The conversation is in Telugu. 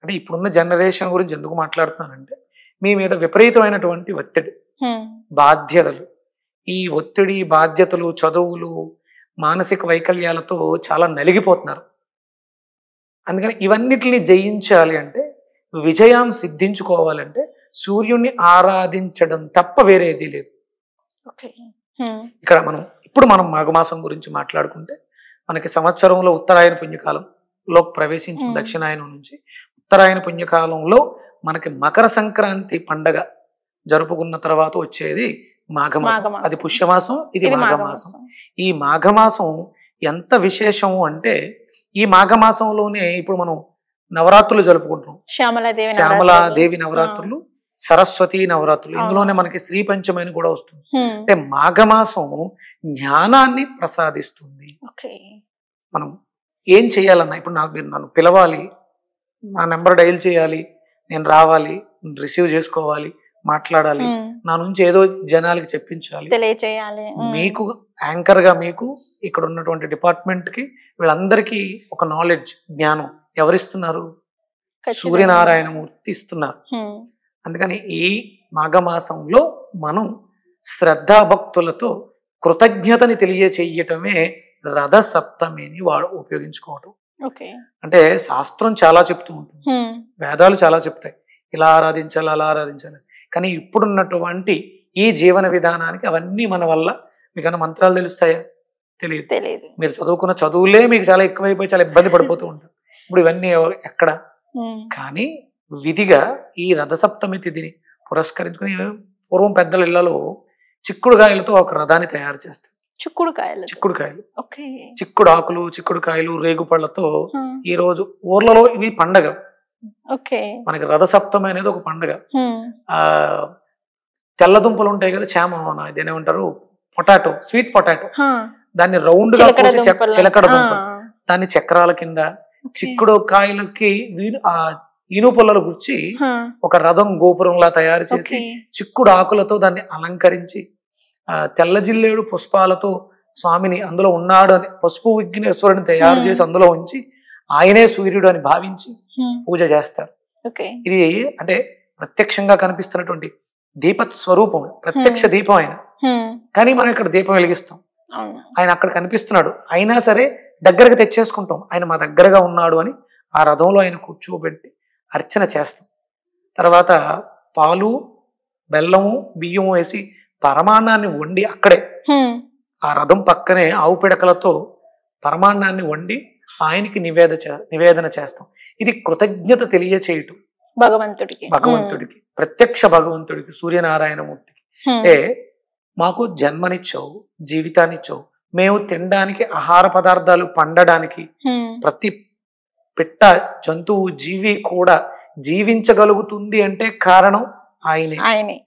అంటే ఇప్పుడున్న జనరేషన్ గురించి ఎందుకు మాట్లాడుతున్నానంటే మీ మీద విపరీతమైనటువంటి ఒత్తిడి, బాధ్యతలు, ఈ ఒత్తిడి బాధ్యతలు, చదువులు, మానసిక వైకల్యాలతో చాలా నలిగిపోతున్నారు. అందుకని ఇవన్నిటిని జయించాలి అంటే, విజయం సిద్ధించుకోవాలంటే సూర్యుడిని ఆరాధించడం తప్ప వేరేది లేదు. ఇక్కడ మనం మాఘమాసం గురించి మాట్లాడుకుంటే మనకి సంవత్సరంలో ఉత్తరాయణ పుణ్యకాలంలో ప్రవేశించిన దక్షిణాయనం నుంచి ఉత్తరాయణ పుణ్యకాలంలో మనకి మకర సంక్రాంతి పండగ జరుపుకున్న తర్వాత వచ్చేది మాఘమాసం. అది పుష్యమాసం, ఇది మాఘమాసం. ఈ మాఘమాసం ఎంత విశేషము అంటే ఈ మాఘమాసంలోనే ఇప్పుడు మనం నవరాత్రులు జరుపుకుంటున్నాం. శ్యామలాదేవి నవరాత్రులు, సరస్వతి నవరాత్రులు, ఇందులోనే మనకి శ్రీ పంచమి అని కూడా వస్తుంది. అంటే మాఘమాసం జ్ఞానాన్ని ప్రసాదిస్తుంది. మనం ఏం చేయాలన్నా ఇప్పుడు మీరు నన్ను పిలవాలి, నా నెంబర్ డైల్ చేయాలి, నేను రావాలి, రిసీవ్ చేసుకోవాలి, మాట్లాడాలి, నా నుంచి ఏదో జనాలకి చెప్పించాలి, తెలియచేయాలి. మీకు యాంకర్ గా మీకు ఇక్కడ ఉన్నటువంటి డిపార్ట్మెంట్ కి వీళ్ళందరికీ ఒక నాలెడ్జ్, జ్ఞానం ఎవరిస్తున్నారు? సూర్యనారాయణమూర్తి ఇస్తున్నారు. అందుకని ఈ మాఘమాసంలో మనం శ్రద్ధాభక్తులతో కృతజ్ఞతని తెలియచేయటమే రథ సప్తమిని ఉపయోగించుకోవటం. అంటే శాస్త్రం చాలా చెప్తూ ఉంటుంది, వేదాలు చాలా చెప్తాయి, ఇలా ఆరాధించాలి, అలా ఆరాధించాలి. కానీ ఇప్పుడున్నటువంటి ఈ జీవన విధానానికి అవన్నీ మన వల్ల, మీకన్నా మంత్రాలు తెలుస్తాయా? తెలియదు. మీరు చదువుకున్న చదువులే మీకు చాలా ఎక్కువైపోయి చాలా ఇబ్బంది పడిపోతూ ఉంటారు. ఇప్పుడు ఇవన్నీ ఎక్కడ? కానీ విధిగా ఈ రథసప్తమి తిథిని పురస్కరించుకుని పూర్వం పెద్దల ఇళ్లలో చిక్కుడుకాయలతో ఒక రథాన్ని తయారు చేస్తారు. చిక్కుడుకాయలు, చిక్కుడు ఆకులు, చిక్కుడుకాయలు, రేగుపళ్ళతో ఈ రోజు ఊర్లలో ఇవి పండగ. మనకి రథసప్తమి అనేది ఒక పండగ. తెల్ల దుంపలు ఉంటాయి కదా, దీని ఏమంటారు, పొటాటో, స్వీట్ పొటాటో, దాన్ని రౌండ్ గా కోసి చిలకడ దుంప, దాన్ని చక్రాల కింద చిక్కుడు కాయలకి ఇనుపుల్లలు గుచ్చి ఒక రథం గోపురంలా తయారు చేసి చిక్కుడు ఆకులతో దాన్ని అలంకరించి తెల్ల జిల్లేడు పుష్పాలతో స్వామిని అందులో ఉన్నాడు అని, పసుపు విఘ్నేశ్వరుని తయారు చేసి అందులో ఉంచి ఆయనే సూర్యుడు అని భావించి పూజ చేస్తారు. ఇది అంటే ప్రత్యక్షంగా కనిపిస్తున్నటువంటి దీప స్వరూపం, ప్రత్యక్ష దీపం ఆయన. కానీ మనం ఇక్కడ దీపం వెలిగిస్తాం, ఆయన అక్కడ కనిపిస్తున్నాడు, అయినా సరే దగ్గరకు తెచ్చేసుకుంటాం, ఆయన మా దగ్గరగా ఉన్నాడు అని. ఆ రథంలో ఆయన కూర్చోబెట్టి అర్చన చేస్తాం. తర్వాత పాలు, బెల్లము, బియ్యము వేసి పరమాన్నాన్ని వండి అక్కడే ఆ రథం పక్కనే ఆవు పిడకలతో పరమాన్నాన్ని వండి ఆయనకి నివేదన చేస్తాం. ఇది కృతజ్ఞత తెలియచేయటం భగవంతుడికి, ప్రత్యక్ష భగవంతుడికి, సూర్యనారాయణమూర్తికి. అంటే మాకు జన్మనిచ్చావు, జీవితాన్నిచ్చావు, మేము తినడానికి ఆహార పదార్థాలు పండడానికి, ప్రతి పిట్ట, జంతువు, జీవి కూడా జీవించగలుగుతుంది అంటే కారణం ఆయనే.